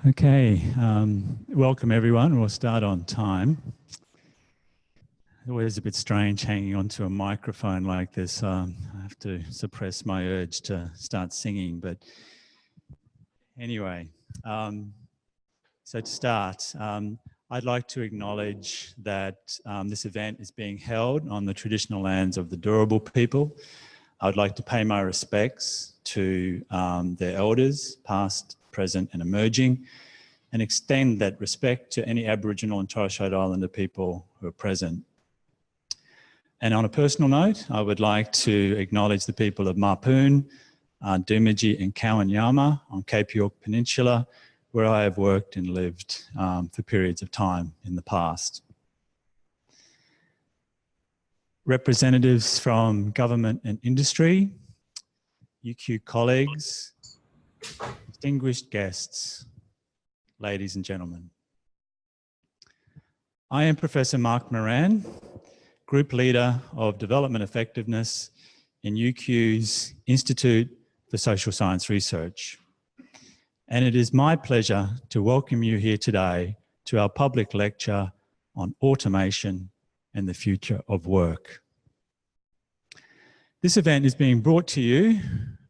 Okay, welcome everyone. We'll start on time. Always a bit strange hanging onto a microphone like this. I have to suppress my urge to start singing, but anyway. So to start, I'd like to acknowledge that this event is being held on the traditional lands of the Turrbal people. I'd like to pay my respects to their elders, past, present and emerging, and extend that respect to any Aboriginal and Torres Strait Islander people who are present. And on a personal note, I would like to acknowledge the people of Mapoon, Doomadgee and Kowanyama on Cape York Peninsula, where I have worked and lived for periods of time in the past. Representatives from government and industry, UQ colleagues, distinguished guests, ladies and gentlemen. I am Professor Mark Moran, Group Leader of Development Effectiveness in UQ's Institute for Social Science Research. And it is my pleasure to welcome you here today to our public lecture on automation and the future of work. This event is being brought to you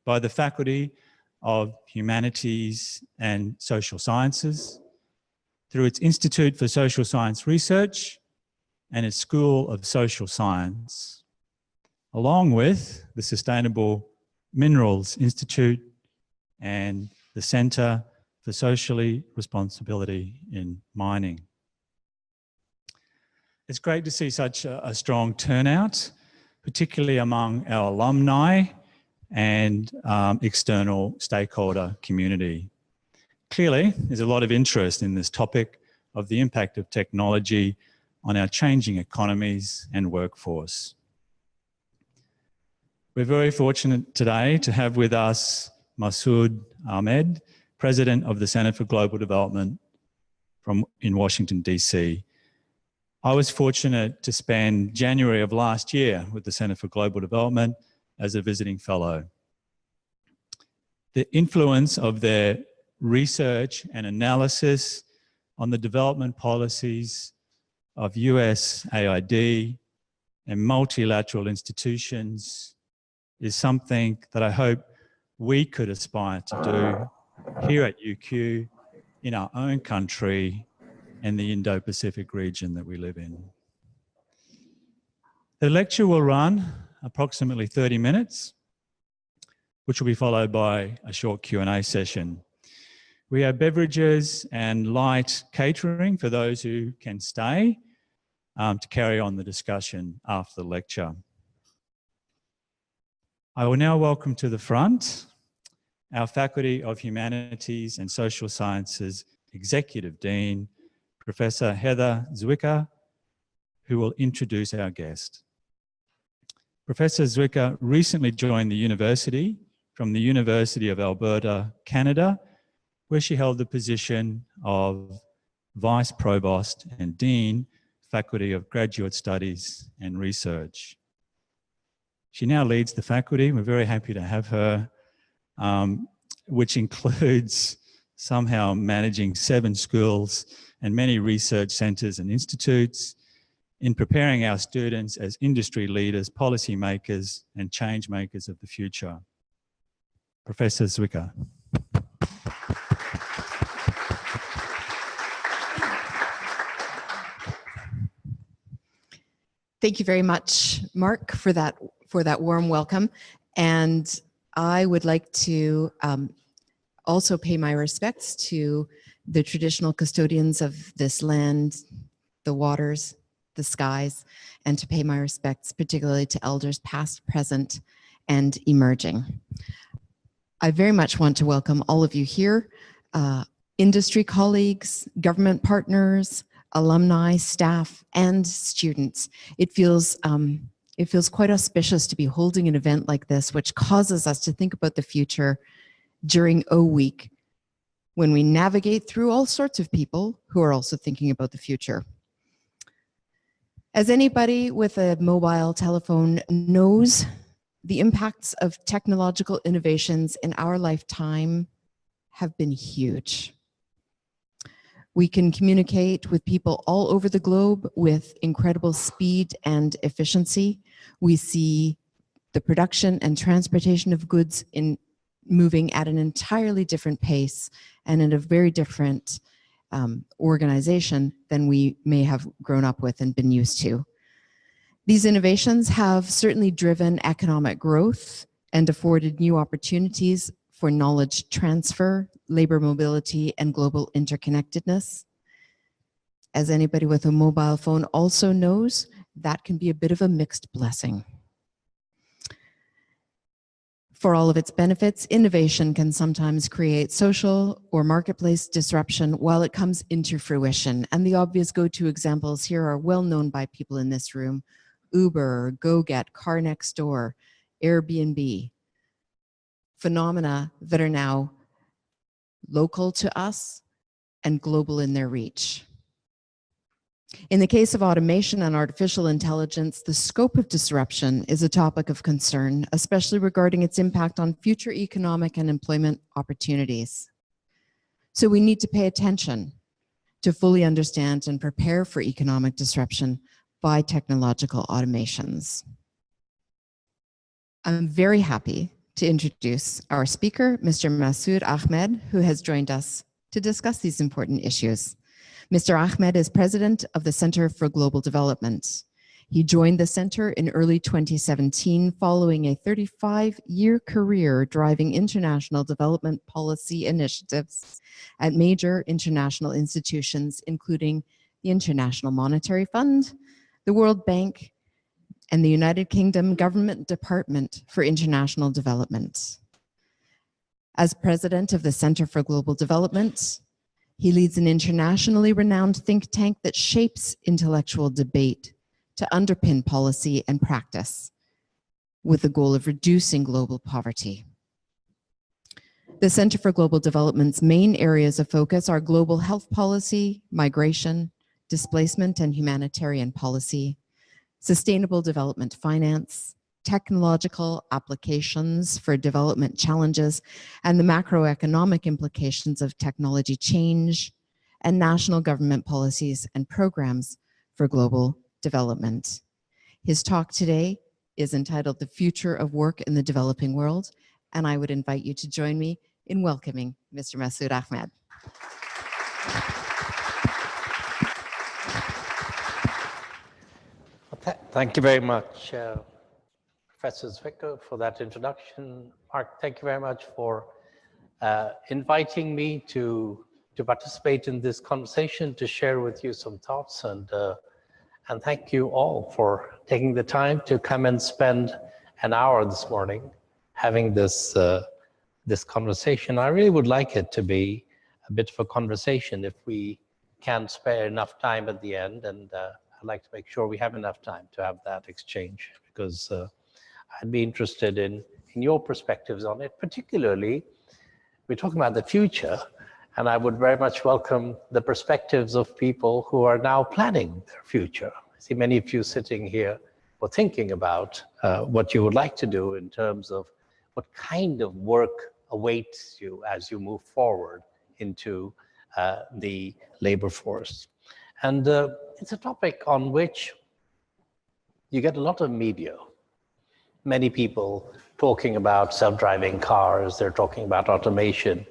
by the Faculty of Humanities and Social Sciences through its Institute for Social Science Research and its School of Social Science, along with the Sustainable Minerals Institute and the Centre for Socially Responsibility in Mining. It's great to see such a strong turnout, particularly among our alumni and external stakeholder community. Clearly, there's a lot of interest in this topic of the impact of technology on our changing economies and workforce. We're very fortunate today to have with us Masood Ahmed, President of the Centre for Global Development in Washington, DC. I was fortunate to spend January of last year with the Centre for Global Development as a visiting fellow. The influence of their research and analysis on the development policies of USAID and multilateral institutions is something that I hope we could aspire to do here at UQ in our own country and the Indo-Pacific region that we live in. The lecture will run approximately 30 minutes, which will be followed by a short Q&A session. We have beverages and light catering for those who can stay to carry on the discussion after the lecture. I will now welcome to the front our Faculty of Humanities and Social Sciences Executive Dean, Professor Heather Zwicker, who will introduce our guest. Professor Zwicker recently joined the university from the University of Alberta, Canada, where she held the position of Vice Provost and Dean, Faculty of Graduate Studies and Research. She now leads the faculty. We're very happy to have her, which includes somehow managing 7 schools and many research centres and institutes in preparing our students as industry leaders, policy makers and change makers of the future. Professor Zwicker. Thank you very much, Mark, for that warm welcome. And I would like to also pay my respects to the traditional custodians of this land, the waters, the skies, and to pay my respects particularly to elders past, present, and emerging. I very much want to welcome all of you here, industry colleagues, government partners, alumni, staff, and students. It feels quite auspicious to be holding an event like this, which causes us to think about the future during O Week, when we navigate through all sorts of people who are also thinking about the future. As anybody with a mobile telephone knows, the impacts of technological innovations in our lifetime have been huge. We can communicate with people all over the globe with incredible speed and efficiency. We see the production and transportation of goods moving at an entirely different pace and in a very different organization than we may have grown up with and been used to. These innovations have certainly driven economic growth and afforded new opportunities for knowledge transfer, labor mobility, and global interconnectedness. As anybody with a mobile phone also knows, that can be a bit of a mixed blessing. For all of its benefits, innovation can sometimes create social or marketplace disruption while it comes into fruition. And the obvious go-to examples here are well known by people in this room: Uber, GoGet, Car Next Door, Airbnb. Phenomena that are now local to us and global in their reach. In the case of automation and artificial intelligence, the scope of disruption is a topic of concern, especially regarding its impact on future economic and employment opportunities. So we need to pay attention to fully understand and prepare for economic disruption by technological automations. I'm very happy to introduce our speaker, Mr. Masood Ahmed, who has joined us to discuss these important issues. Mr. Ahmed is president of the Center for Global Development. He joined the center in early 2017 following a 35-year career driving international development policy initiatives at major international institutions, including the International Monetary Fund, the World Bank, and the United Kingdom Government Department for International Development. As president of the Center for Global Development, he leads an internationally renowned think tank that shapes intellectual debate to underpin policy and practice with the goal of reducing global poverty. The Center for Global Development's main areas of focus are global health policy, migration, displacement and humanitarian policy, sustainable development finance, technological applications for development challenges, and the macroeconomic implications of technology change, and national government policies and programs for global development. His talk today is entitled "The Future of Work in the Developing World," and I would invite you to join me in welcoming Mr. Masood Ahmed. Thank you very much, Professor Zwicker, for that introduction. Mark, thank you very much for inviting me to participate in this conversation, to share with you some thoughts, and thank you all for taking the time to come and spend an hour this morning having this conversation. I really would like it to be a bit of a conversation if we can spare enough time at the end, and I'd like to make sure we have enough time to have that exchange, because I'd be interested in your perspectives on it. Particularly, we're talking about the future, and I would very much welcome the perspectives of people who are now planning their future. I see many of you sitting here or thinking about what you would like to do in terms of what kind of work awaits you as you move forward into the labor force. And it's a topic on which you get a lot of media. Many people talking about self-driving cars, they're talking about automation.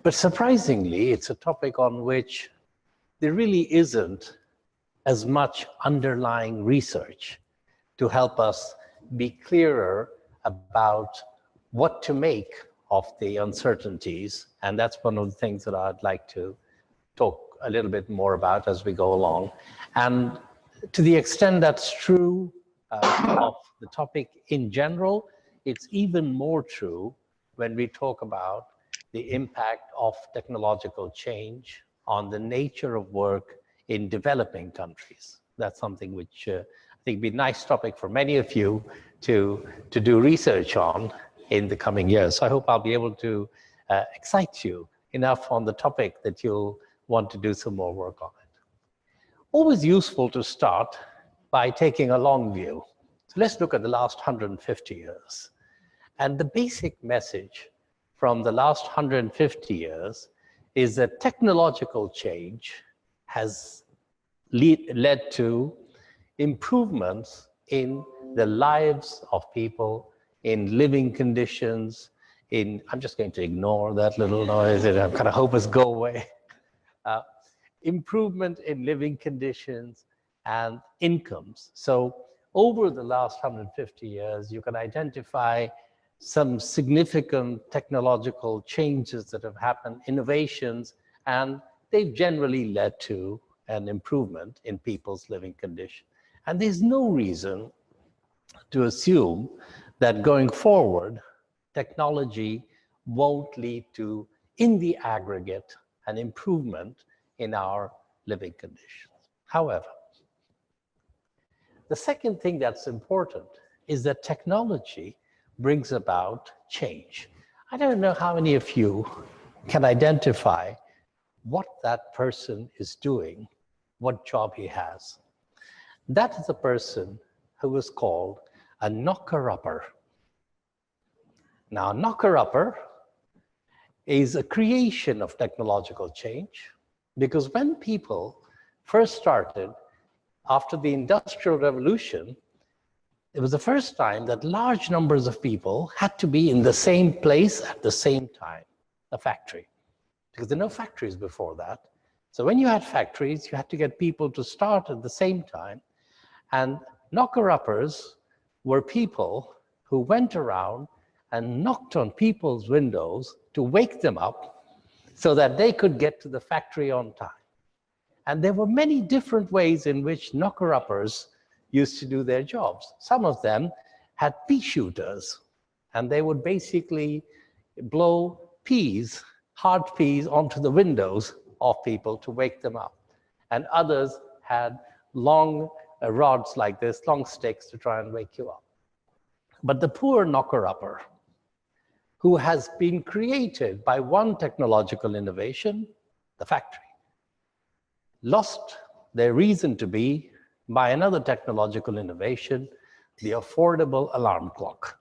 But surprisingly, it's a topic on which there really isn't as much underlying research to help us be clearer about what to make of the uncertainties. And that's one of the things that I'd like to talk a little bit more about as we go along. And to the extent that's true of the topic in general, it's even more true when we talk about the impact of technological change on the nature of work in developing countries. That's something which I think would be a nice topic for many of you to do research on in the coming years. So I hope I'll be able to excite you enough on the topic that you'll want to do some more work on it. Always useful to start by taking a long view. So let's look at the last 150 years. And the basic message from the last 150 years is that technological change has led to improvements in the lives of people, in living conditions, I'm just going to ignore that little noise, and I kind of hope it's go away. Improvement in living conditions and incomes. So over the last 150 years, you can identify some significant technological changes that have happened, innovations, and they've generally led to an improvement in people's living conditions. And there's no reason to assume that going forward, technology won't lead to, in the aggregate, an improvement in our living conditions. However, the second thing that's important is that technology brings about change. I don't know how many of you can identify what that person is doing, what job he has. That is a person who is called a knocker-upper. Now, knocker-upper is a creation of technological change, because when people first started after the Industrial Revolution, it was the first time that large numbers of people had to be in the same place at the same time, a factory, because there were no factories before that. So when you had factories, you had to get people to start at the same time. And knocker-uppers were people who went around and knocked on people's windows to wake them up so that they could get to the factory on time. And there were many different ways in which knocker-uppers used to do their jobs. Some of them had pea shooters, and they would basically blow peas, hard peas, onto the windows of people to wake them up. And others had long rods like this, long sticks to try and wake you up. But the poor knocker-upper, who has been created by one technological innovation, the factory, lost their reason to be by another technological innovation, the affordable alarm clock.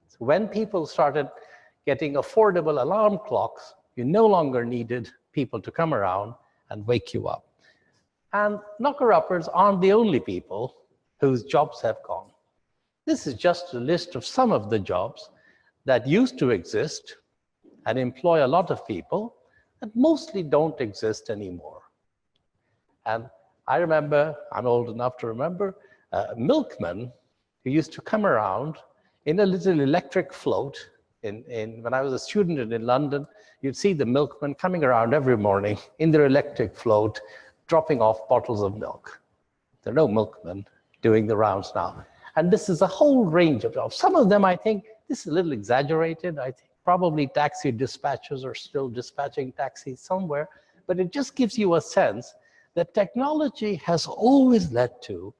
So when people started getting affordable alarm clocks, you no longer needed people to come around and wake you up. And knocker-uppers aren't the only people whose jobs have gone. This is just a list of some of the jobs that used to exist and employ a lot of people that mostly don't exist anymore. And I remember, I'm old enough to remember, Milkman, who used to come around in a little electric float. When I was a student in London, you'd see the milkmen coming around every morning in their electric float, dropping off bottles of milk. There are no milkmen doing the rounds now. And this is a whole range of jobs. Some of them, I think, this is a little exaggerated. I think probably taxi dispatchers are still dispatching taxis somewhere, but it just gives you a sense that technology has always led to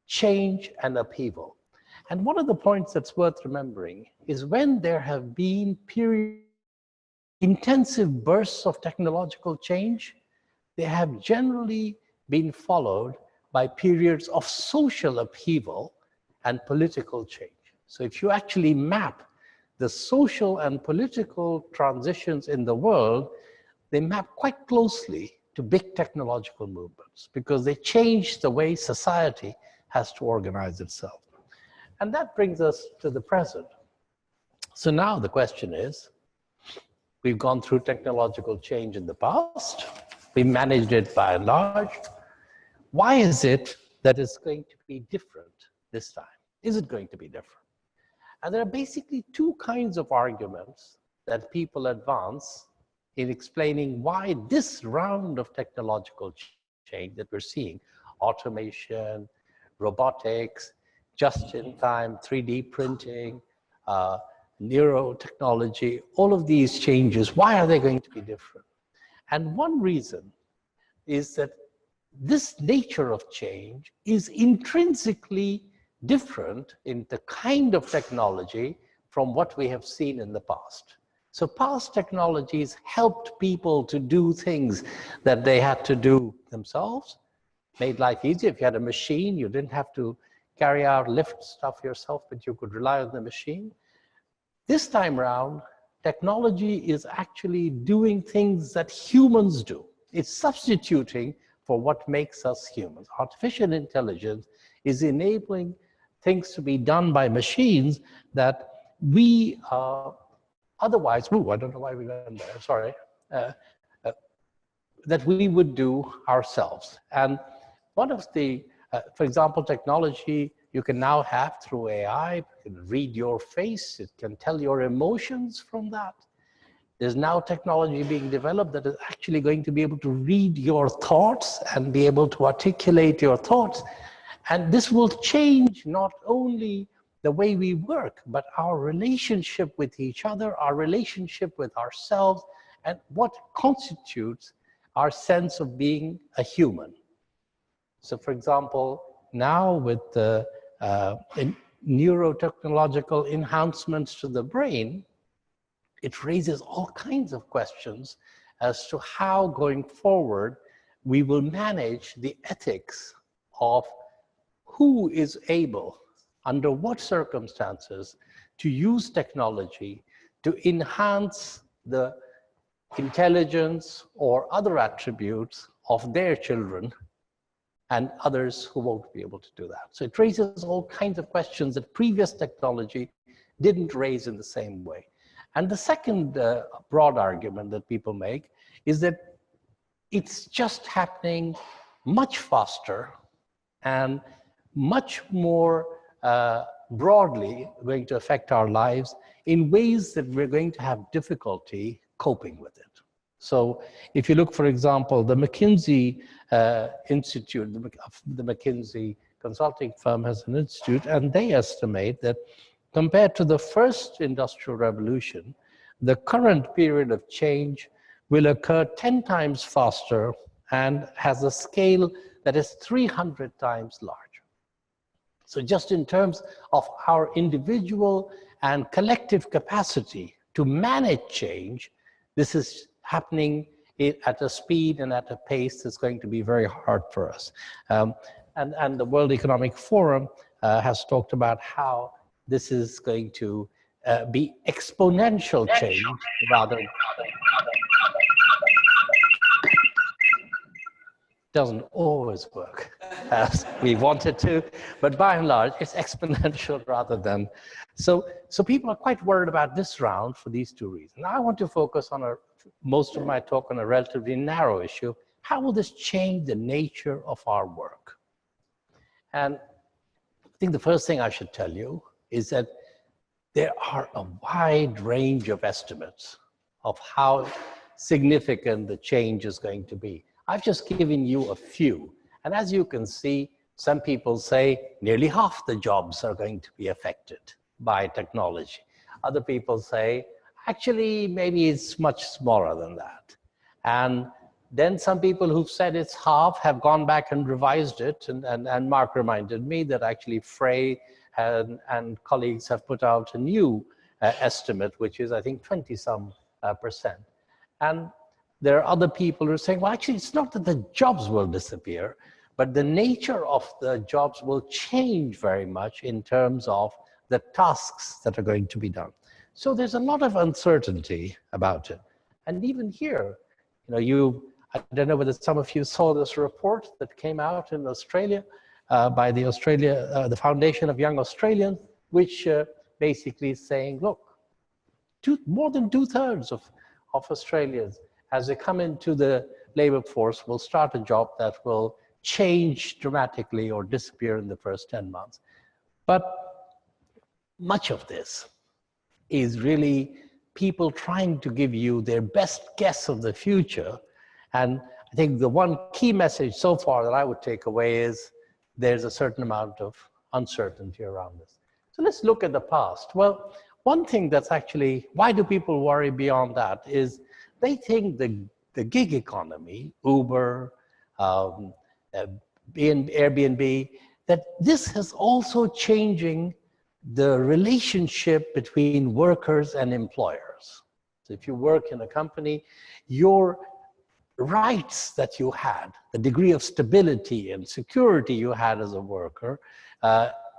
change and upheaval. And one of the points that's worth remembering is when there have been intensive bursts of technological change, they have generally been followed by periods of social upheaval and political change. So if you actually map the social and political transitions in the world, they map quite closely to big technological movements because they change the way society has to organize itself. And that brings us to the present. So now the question is, we've gone through technological change in the past, we managed it by and large. Why is it that it's going to be different this time? Is it going to be different? And there are basically two kinds of arguments that people advance in explaining why this round of technological change that we're seeing, automation, robotics, just-in-time 3D printing, neurotechnology, all of these changes, why are they going to be different? And one reason is that this nature of change is intrinsically different in the kind of technology from what we have seen in the past. So past technologies helped people to do things that they had to do themselves, made life easier. If you had a machine, you didn't have to carry out, lift stuff yourself, but you could rely on the machine. This time around, technology is actually doing things that humans do. It's substituting for what makes us humans. Artificial intelligence is enabling things to be done by machines that we otherwise, I don't know why we went there, sorry, that we would do ourselves. And one of the, for example, technology you can now have through AI, it can read your face, it can tell your emotions from that. There's now technology being developed that is actually going to be able to read your thoughts and be able to articulate your thoughts. And this will change not only the way we work, but our relationship with each other, our relationship with ourselves, and what constitutes our sense of being a human. So for example, now with the neurotechnological enhancements to the brain, it raises all kinds of questions as to how going forward we will manage the ethics of who is able, under what circumstances, to use technology to enhance the intelligence or other attributes of their children and others who won't be able to do that. So it raises all kinds of questions that previous technology didn't raise in the same way. And the second broad argument that people make is that it's just happening much faster and much more broadly going to affect our lives in ways that we're going to have difficulty coping with it. So if you look, for example, the McKinsey Institute, the McKinsey consulting firm has an institute, and they estimate that compared to the first industrial revolution, the current period of change will occur 10 times faster and has a scale that is 300 times larger. So just in terms of our individual and collective capacity to manage change, this is happening at a speed and at a pace that's going to be very hard for us. And the World Economic Forum has talked about how this is going to be exponential change rather than... Doesn't always work as we want it to, but by and large, it's exponential rather than... So people are quite worried about this round for these two reasons. I want to focus on most of my talk on a relatively narrow issue. How will this change the nature of our work? And I think the first thing I should tell you is that there are a wide range of estimates of how significant the change is going to be. I've just given you a few. And as you can see, some people say nearly half the jobs are going to be affected by technology. Other people say, actually, maybe it's much smaller than that. And then some people who've said it's half have gone back and revised it. And Mark reminded me that actually Frey and colleagues have put out a new estimate, which is, I think, 20-some%. And there are other people who are saying, well, actually, it's not that the jobs will disappear, but the nature of the jobs will change very much in terms of the tasks that are going to be done. So there's a lot of uncertainty about it. And even here, I don't know whether some of you saw this report that came out in Australia by the Foundation of Young Australians, which basically is saying, look, more than 2/3 of Australians, as they come into the labor force, will start a job that will change dramatically or disappear in the first 10 months. But much of this is really people trying to give you their best guess of the future. And I think the one key message so far that I would take away is there's a certain amount of uncertainty around this. So let's look at the past. Well, one thing that's actually, why do people worry beyond that is they think the gig economy, Uber, Airbnb, that this is also changing the relationship between workers and employers. So if you work in a company, your rights that you had, the degree of stability and security you had as a worker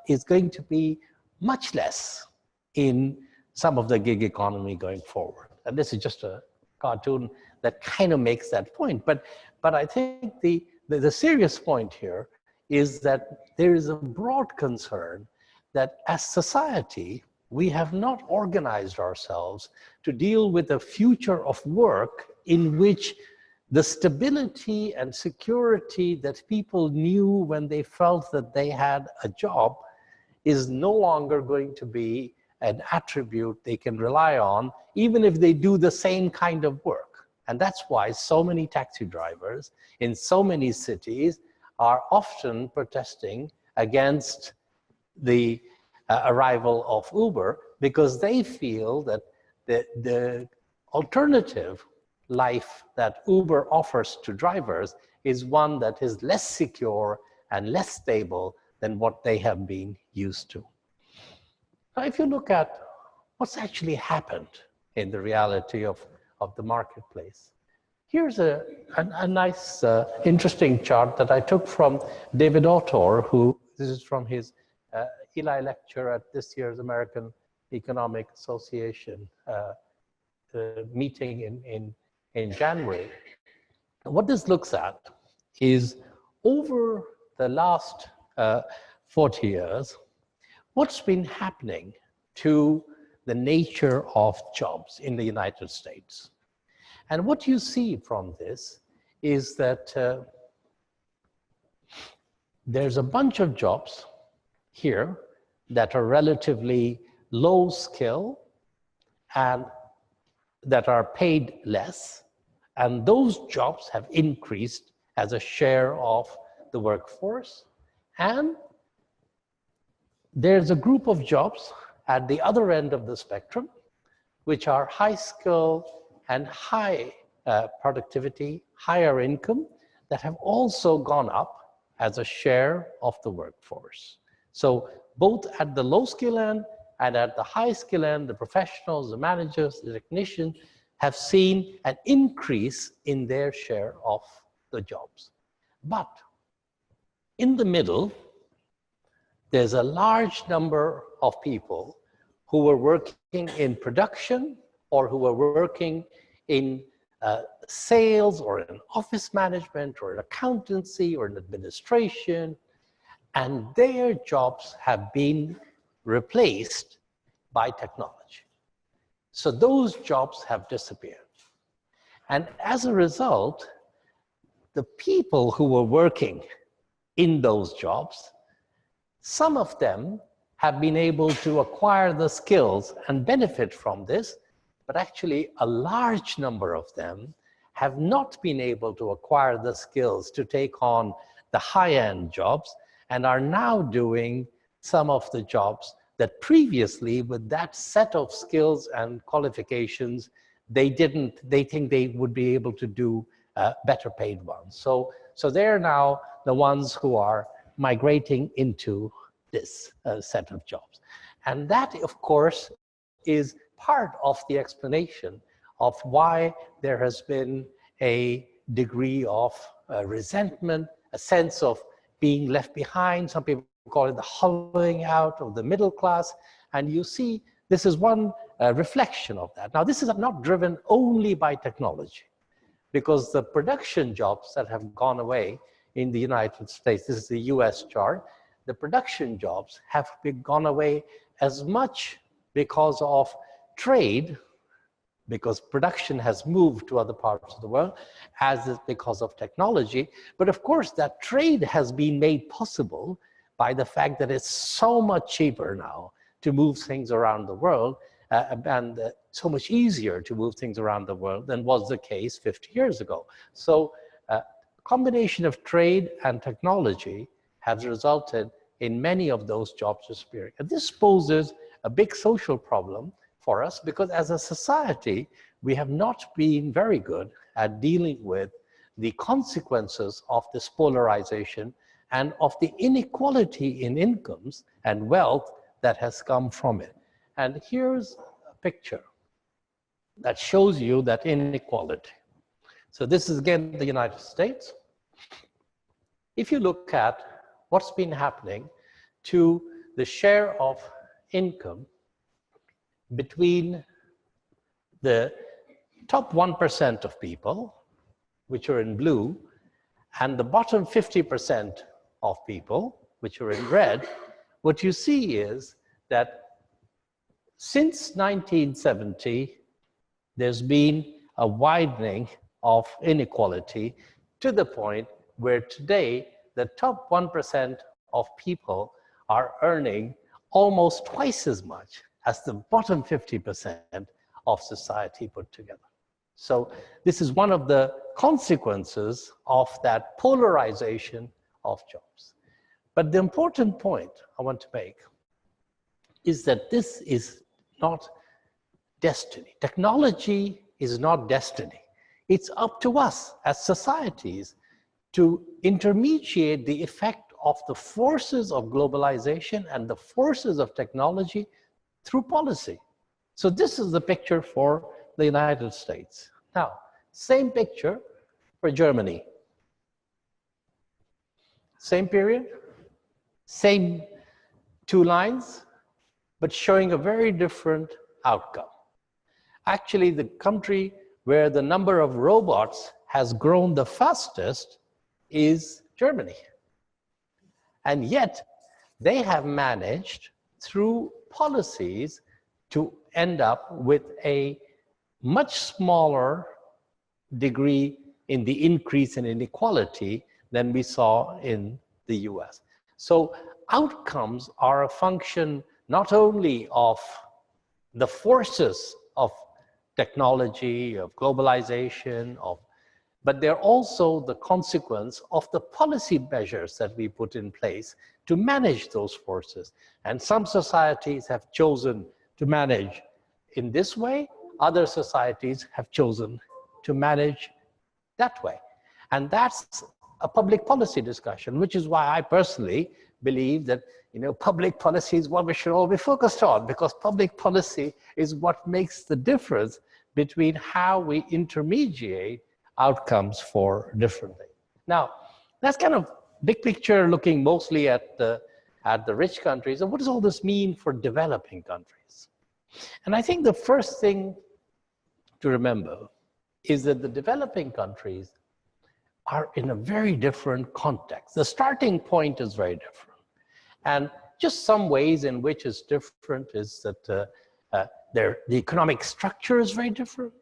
is going to be much less in some of the gig economy going forward. And this is just a cartoon that kind of makes that point. But I think the serious point here is that there is a broad concern that as society, we have not organized ourselves to deal with a future of work in which the stability and security that people knew when they felt that they had a job is no longer going to be an attribute they can rely on, even if they do the same kind of work. And that's why so many taxi drivers in so many cities are often protesting against the arrival of Uber, because they feel that the alternative life that Uber offers to drivers is one that is less secure and less stable than what they have been used to. Now, if you look at what's actually happened in the reality of the marketplace, here's a nice, interesting chart that I took from David Autor, who, this is from his Eli lecture at this year's American Economic Association meeting in January. What this looks at is over the last 40 years, what's been happening to the nature of jobs in the United States. And what you see from this is that there's a bunch of jobs here that are relatively low skill and that are paid less, and those jobs have increased as a share of the workforce. And there's a group of jobs at the other end of the spectrum, which are high skill and high productivity, higher income, that have also gone up as a share of the workforce. So both at the low skill end and at the high skill end, the professionals, the managers, the technicians have seen an increase in their share of the jobs. But in the middle, there's a large number of people who were working in production or who were working in sales or in office management or in accountancy or in administration, and their jobs have been replaced by technology. So those jobs have disappeared. And as a result, the people who were working in those jobs, some of them have been able to acquire the skills and benefit from this, but actually a large number of them have not been able to acquire the skills to take on the high-end jobs and are now doing some of the jobs that previously, with that set of skills and qualifications, they think they would be able to do better paid ones. So they're now the ones who are migrating into this set of jobs. And that, of course, is part of the explanation of why there has been a degree of resentment, a sense of being left behind. Some people call it the hollowing out of the middle class. And you see, this is one reflection of that. Now, this is not driven only by technology, because the production jobs that have gone away in the United States, this is the US chart, the production jobs have gone away as much because of trade, because production has moved to other parts of the world, as is because of technology. But of course, that trade has been made possible by the fact that it's so much cheaper now to move things around the world, and so much easier to move things around the world than was the case 50 years ago. So a combination of trade and technology has resulted in many of those jobs disappearing. And this poses a big social problem for us, because as a society, we have not been very good at dealing with the consequences of this polarization and of the inequality in incomes and wealth that has come from it. And here's a picture that shows you that inequality. So this is again the United States. If you look at what's been happening to the share of income between the top 1% of people, which are in blue, and the bottom 50% of people, which are in red, what you see is that since 1970, there's been a widening of inequality to the point where today the top 1% of people are earning almost twice as much as the bottom 50% of society put together. So this is one of the consequences of that polarization of jobs. But the important point I want to make is that this is not destiny. Technology is not destiny. It's up to us as societies to intermediate the effect of the forces of globalization and the forces of technology through policy. So this is the picture for the United States. Now, same picture for Germany. Same period, same two lines, but showing a very different outcome. Actually, the country where the number of robots has grown the fastest is Germany. And yet, they have managed, through policies, to end up with a much smaller degree in the increase in inequality than we saw in the US. So outcomes are a function not only of the forces of technology, of globalization, but they're also the consequence of the policy measures that we put in place to manage those forces. And some societies have chosen to manage in this way, other societies have chosen to manage that way. And that's a public policy discussion, which is why I personally believe that public policy is what we should all be focused on, because public policy is what makes the difference between how we intermediate outcomes for different things. Now, that's kind of big picture, looking mostly at the rich countries. And what does all this mean for developing countries? And I think the first thing to remember is that the developing countries are in a very different context. The starting point is very different. And just some ways in which it's different is that the economic structure is very different.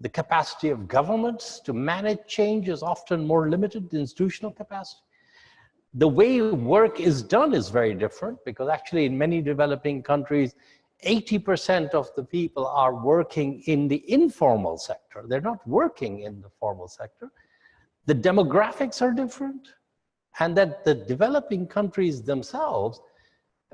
The capacity of governments to manage change is often more limited, the institutional capacity. The way work is done is very different, because actually in many developing countries, 80% of the people are working in the informal sector. They're not working in the formal sector. The demographics are different, and that the developing countries themselves,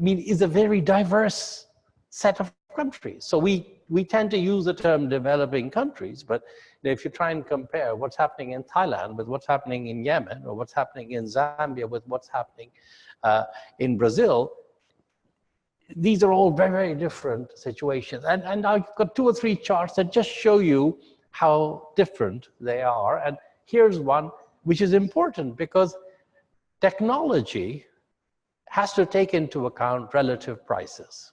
is a very diverse set of countries. So we tend to use the term developing countries, but if you try and compare what's happening in Thailand with what's happening in Yemen, or what's happening in Zambia with what's happening in Brazil, these are all very, very different situations. And I've got 2 or 3 charts that just show you how different they are. And here's one which is important, because technology has to take into account relative prices.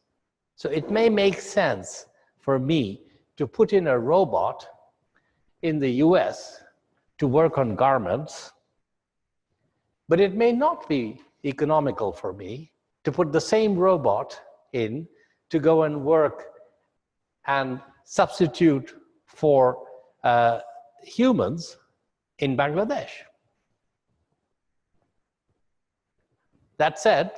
So it may make sense for me to put in a robot in the US to work on garments, but it may not be economical for me to put the same robot in to go and work and substitute for humans in Bangladesh. That said,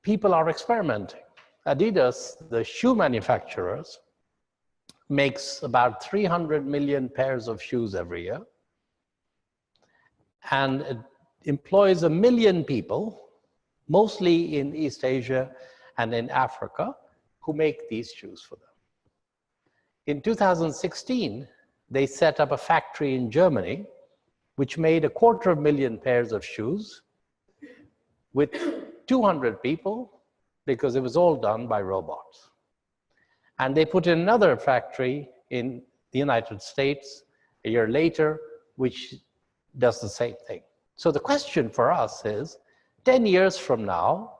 people are experimenting. Adidas, the shoe manufacturers, makes about 300 million pairs of shoes every year, and it employs 1 million people, mostly in East Asia and in Africa, who make these shoes for them. In 2016, they set up a factory in Germany, which made 250,000 pairs of shoes with 200 people, because it was all done by robots. And they put in another factory in the United States a year later, which does the same thing. So the question for us is, 10 years from now,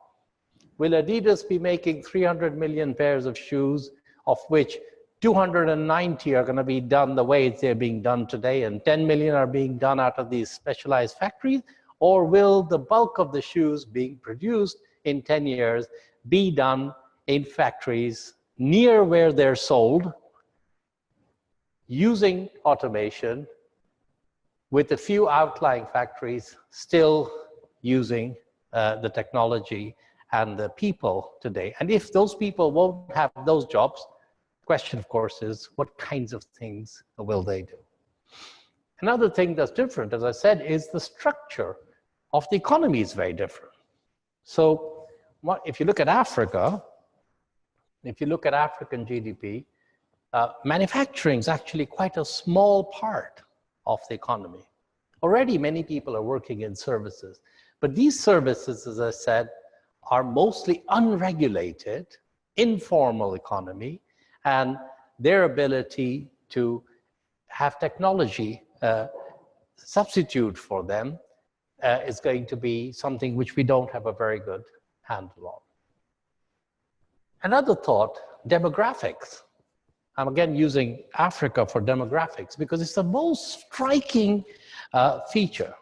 will Adidas be making 300 million pairs of shoes, of which 290 are going to be done the way they're being done today, and 10 million are being done out of these specialized factories? Or will the bulk of the shoes being produced in 10 years be done in factories near where they're sold, using automation, with a few outlying factories still using the technology and the people today? And if those people won't have those jobs, the question, of course, is what kinds of things will they do? Another thing that's different, as I said, is the structure of the economy is very different. So if you look at Africa, if you look at African GDP, manufacturing is actually quite a small part of the economy. Already many people are working in services, but these services, as I said, are mostly unregulated, informal economy, and their ability to have technology substitute for them is going to be something which we don't have a very good handle on. Another thought, demographics. I'm again using Africa for demographics because it's the most striking feature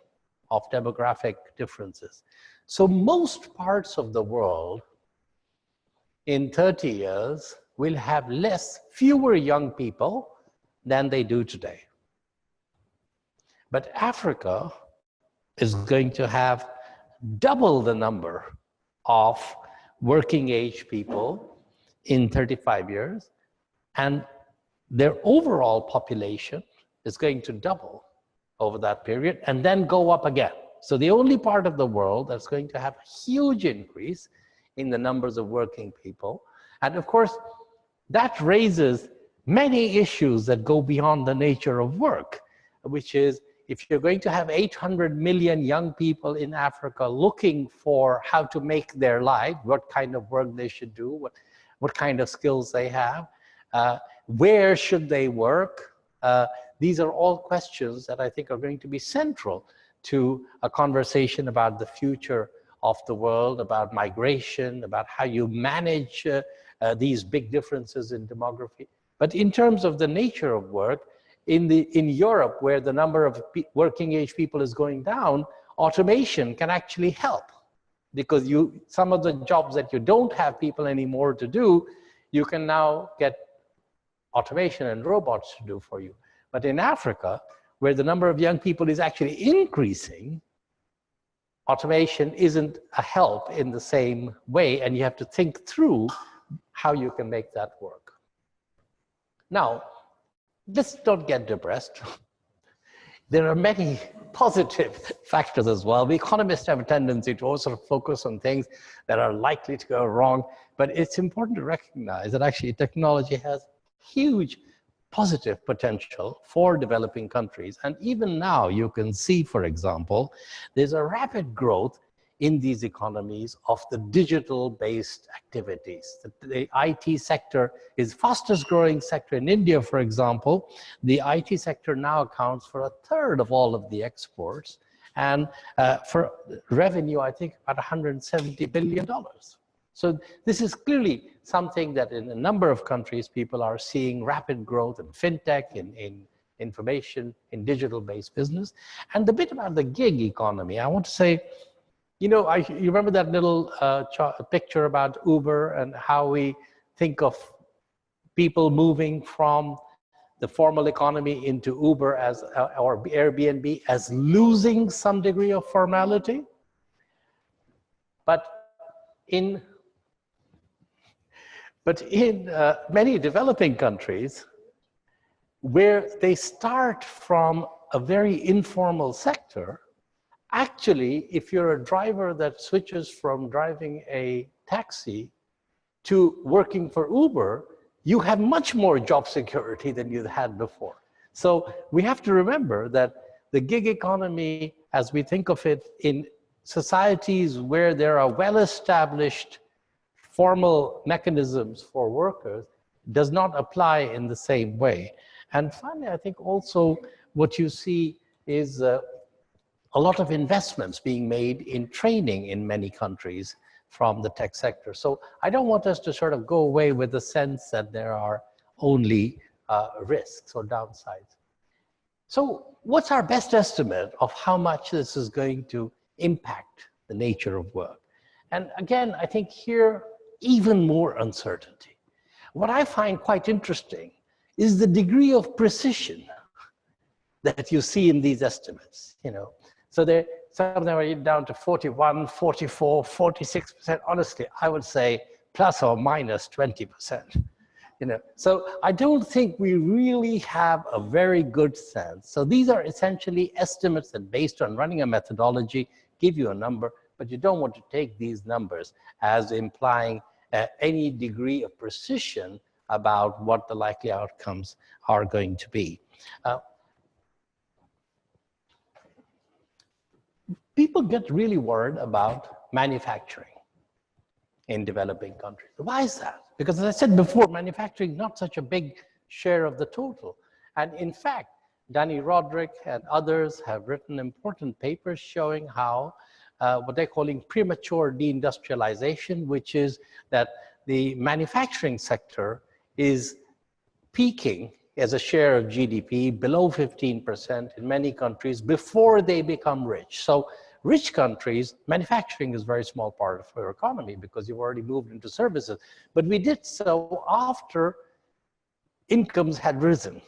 of demographic differences. So most parts of the world in 30 years will have fewer young people than they do today. But Africa is going to have double the number of working age people in 35 years, and their overall population is going to double over that period and then go up again. So the only part of the world that's going to have a huge increase in the numbers of working people. And of course, that raises many issues that go beyond the nature of work, which is, if you're going to have 800 million young people in Africa looking for how to make their life, what kind of work they should do, what kind of skills they have, where should they work? These are all questions that I think are going to be central to a conversation about the future of the world, about migration, about how you manage these big differences in demography. But in terms of the nature of work, in Europe, where the number of working age people is going down, automation can actually help, because some of the jobs that you don't have people anymore to do, you can now get automation and robots to do for you. But in Africa, where the number of young people is actually increasing, automation isn't a help in the same way, and you have to think through how you can make that work. Now, let's not get depressed. There are many positive factors as well. We economists have a tendency to also focus on things that are likely to go wrong, but it's important to recognize that actually technology has huge positive potential for developing countries. And even now you can see, for example, there's a rapid growth in these economies of the digital-based activities. The IT sector is fastest growing sector in India, for example. The IT sector now accounts for a third of all of the exports, and for revenue, I think about $170 billion. So this is clearly something that in a number of countries, people are seeing rapid growth in fintech, in information, in digital-based business. And the bit about the gig economy, I want to say, you know, you remember that little picture about Uber and how we think of people moving from the formal economy into Uber or Airbnb as losing some degree of formality? But in many developing countries, where they start from a very informal sector, actually, if you're a driver that switches from driving a taxi to working for Uber, you have much more job security than you had before. So we have to remember that the gig economy, as we think of it in societies where there are well-established formal mechanisms for workers, does not apply in the same way. And finally, I think also what you see is a lot of investments being made in training in many countries, from the tech sector. So I don't want us to sort of go away with the sense that there are only risks or downsides. So what's our best estimate of how much this is going to impact the nature of work? And again, I think here, even more uncertainty. What I find quite interesting is the degree of precision that you see in these estimates. So some of them are down to 41, 44, 46%. Honestly, I would say plus or minus 20%. So I don't think we really have a very good sense. So these are essentially estimates that, based on running a methodology, give you a number, but you don't want to take these numbers as implying any degree of precision about what the likely outcomes are going to be. People get really worried about manufacturing in developing countries. Why is that? Because, as I said before, manufacturing is not such a big share of the total. And in fact, Danny Roderick and others have written important papers showing how what they're calling premature deindustrialization, which is that the manufacturing sector is peaking as a share of GDP below 15% in many countries before they become rich. So rich countries, manufacturing is a very small part of their economy because you've already moved into services. But we did so after incomes had risen.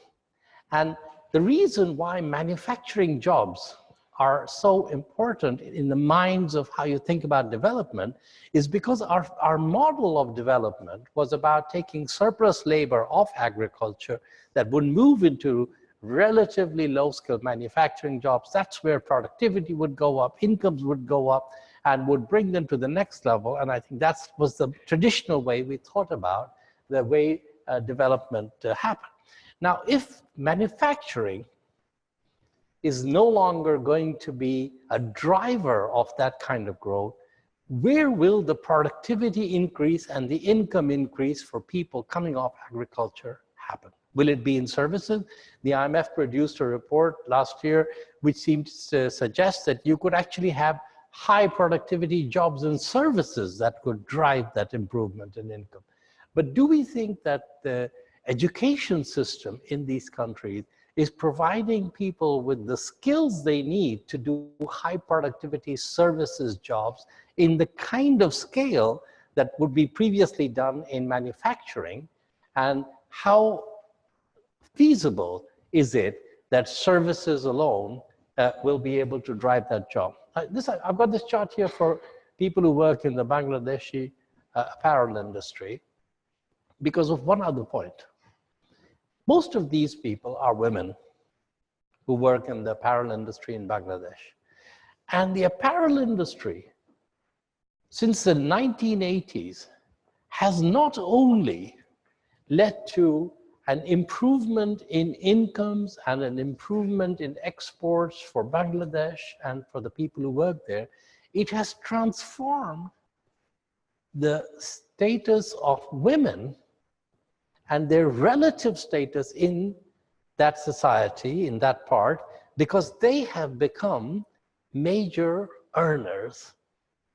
And the reason why manufacturing jobs are so important in the minds of how you think about development is because our model of development was about taking surplus labor off agriculture that would move into relatively low-skilled manufacturing jobs. That's where productivity would go up, incomes would go up, and would bring them to the next level. And I think that was the traditional way we thought about the way development happened. Now, if manufacturing is no longer going to be a driver of that kind of growth, where will the productivity increase and the income increase for people coming off agriculture happen? Will it be in services? The IMF produced a report last year which seems to suggest that you could actually have high productivity jobs in services that could drive that improvement in income. But do we think that the education system in these countries is providing people with the skills they need to do high productivity services jobs in the kind of scale that would be previously done in manufacturing? And how feasible is it that services alone will be able to drive that job? I've got this chart here for people who work in the Bangladeshi apparel industry because of one other point. Most of these people are women who work in the apparel industry in Bangladesh. And the apparel industry, since the 1980s, has not only led to an improvement in incomes and an improvement in exports for Bangladesh and for the people who work there, it has transformed the status of women and their relative status in that society, in that part, because they have become major earners.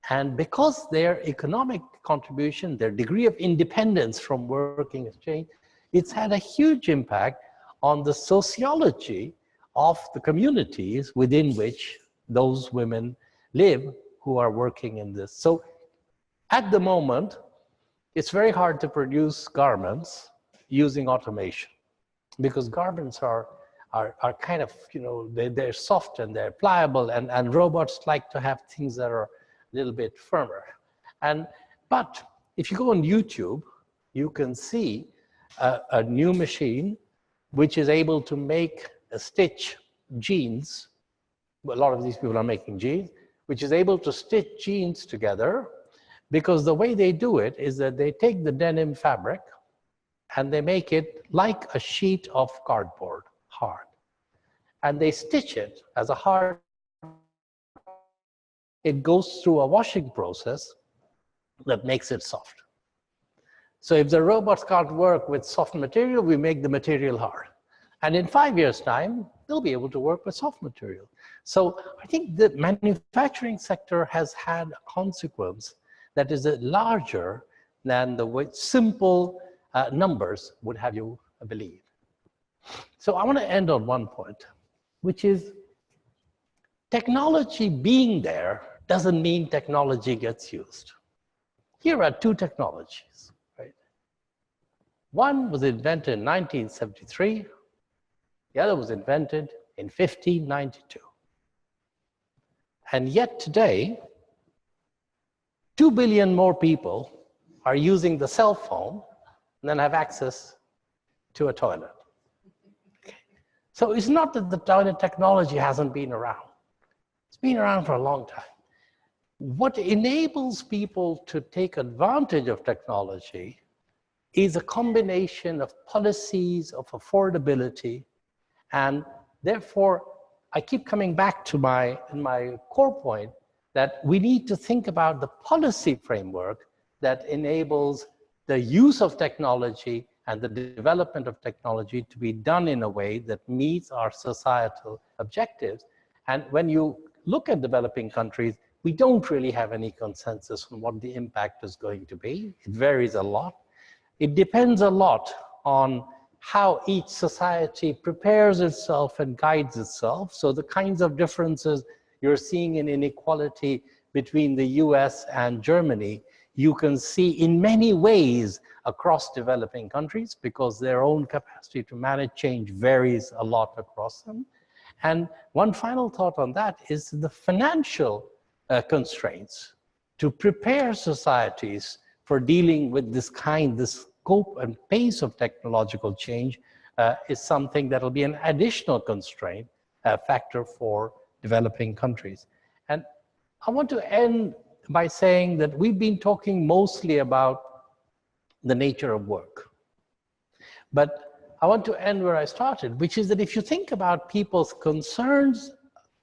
And because their economic contribution, their degree of independence from working exchange, it's had a huge impact on the sociology of the communities within which those women live who are working in this. So at the moment, it's very hard to produce garments using automation because garments are kind of, they're soft and they're pliable, and robots like to have things that are a little bit firmer. But if you go on YouTube, you can see a new machine which is able to stitch jeans. A lot of these people are making jeans, which is able to stitch jeans together, because the way they do it is that they take the denim fabric and they make it like a sheet of cardboard, hard. And they stitch it as a hard. It goes through a washing process that makes it soft. So if the robots can't work with soft material, we make the material hard. And in 5 years' time, they'll be able to work with soft material. So I think the manufacturing sector has had a consequence that is larger than the way simple numbers would have you believe. So I want to end on one point, which is technology being there doesn't mean technology gets used. Here are two technologies, right? One was invented in 1973, the other was invented in 1592. And yet today, 2 billion more people are using the cell phone than have access to a toilet. Okay. So it's not that the toilet technology hasn't been around. It's been around for a long time. What enables people to take advantage of technology is a combination of policies, of affordability, and therefore, I keep coming back to my core point that we need to think about the policy framework that enables the use of technology and the development of technology to be done in a way that meets our societal objectives. And when you look at developing countries, we don't really have any consensus on what the impact is going to be. It varies a lot. It depends a lot on how each society prepares itself and guides itself. So the kinds of differences you're seeing in inequality between the US and Germany, you can see in many ways across developing countries because their own capacity to manage change varies a lot across them. And one final thought on that is the financial constraints to prepare societies for dealing with this scope and pace of technological change is something that will be an additional constraint factor for developing countries. And I want to end by saying that we've been talking mostly about the nature of work. But I want to end where I started, which is that if you think about people's concerns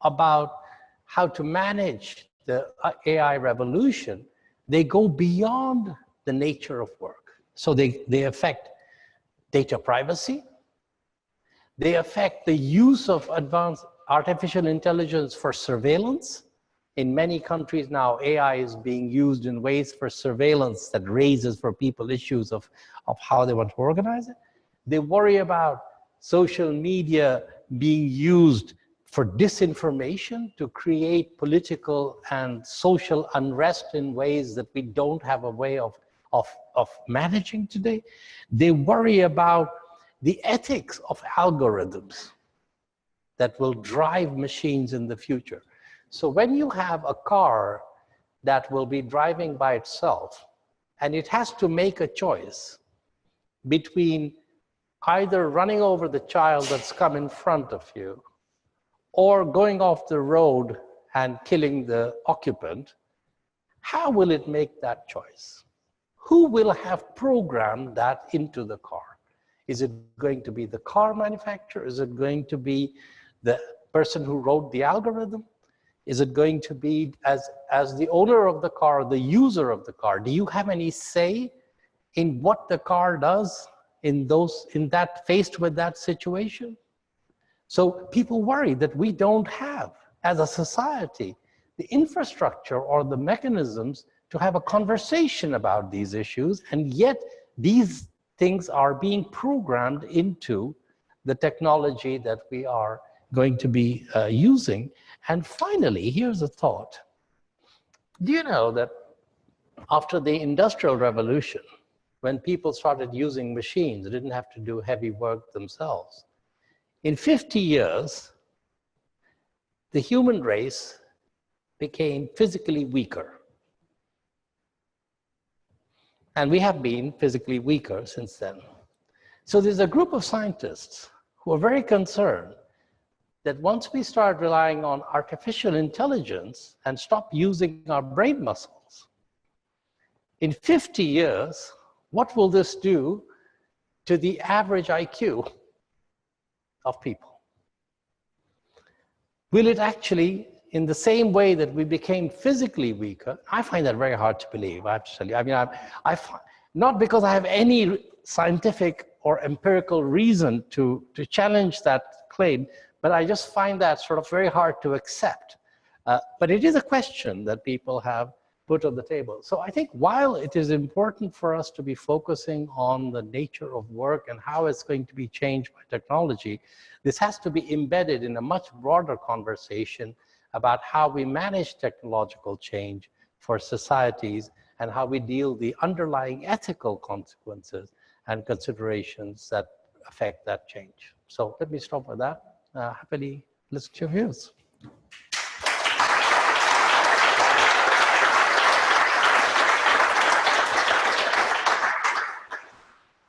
about how to manage the AI revolution, they go beyond the nature of work. So they affect data privacy. They affect the use of advanced artificial intelligence for surveillance. In many countries now, AI is being used in ways for surveillance that raises for people issues of how they want to organize it. They worry about social media being used for disinformation to create political and social unrest in ways that we don't have a way of managing today. They worry about the ethics of algorithms that will drive machines in the future. So when you have a car that will be driving by itself, and it has to make a choice between either running over the child that's come in front of you or going off the road and killing the occupant, how will it make that choice? Who will have programmed that into the car? Is it going to be the car manufacturer? Is it going to be the person who wrote the algorithm? Is it going to be, as the owner of the car, the user of the car, do you have any say in what the car does faced with that situation? So people worry that we don't have, as a society, the infrastructure or the mechanisms to have a conversation about these issues, and yet these things are being programmed into the technology that we are going to be using. And finally, here's a thought. Do you know that after the Industrial Revolution, when people started using machines, they didn't have to do heavy work themselves. In 50 years, the human race became physically weaker. And we have been physically weaker since then. So there's a group of scientists who are very concerned that once we start relying on artificial intelligence and stop using our brain muscles, in 50 years, what will this do to the average IQ of people? Will it actually, in the same way that we became physically weaker? I find that very hard to believe, I have to tell you. I mean, not because I have any scientific or empirical reason to challenge that claim, but I just find that sort of very hard to accept. But it is a question that people have put on the table. So I think while it is important for us to be focusing on the nature of work and how it's going to be changed by technology, this has to be embedded in a much broader conversation about how we manage technological change for societies and how we deal the underlying ethical consequences and considerations that affect that change. So let me stop with that. Happily listen to your views.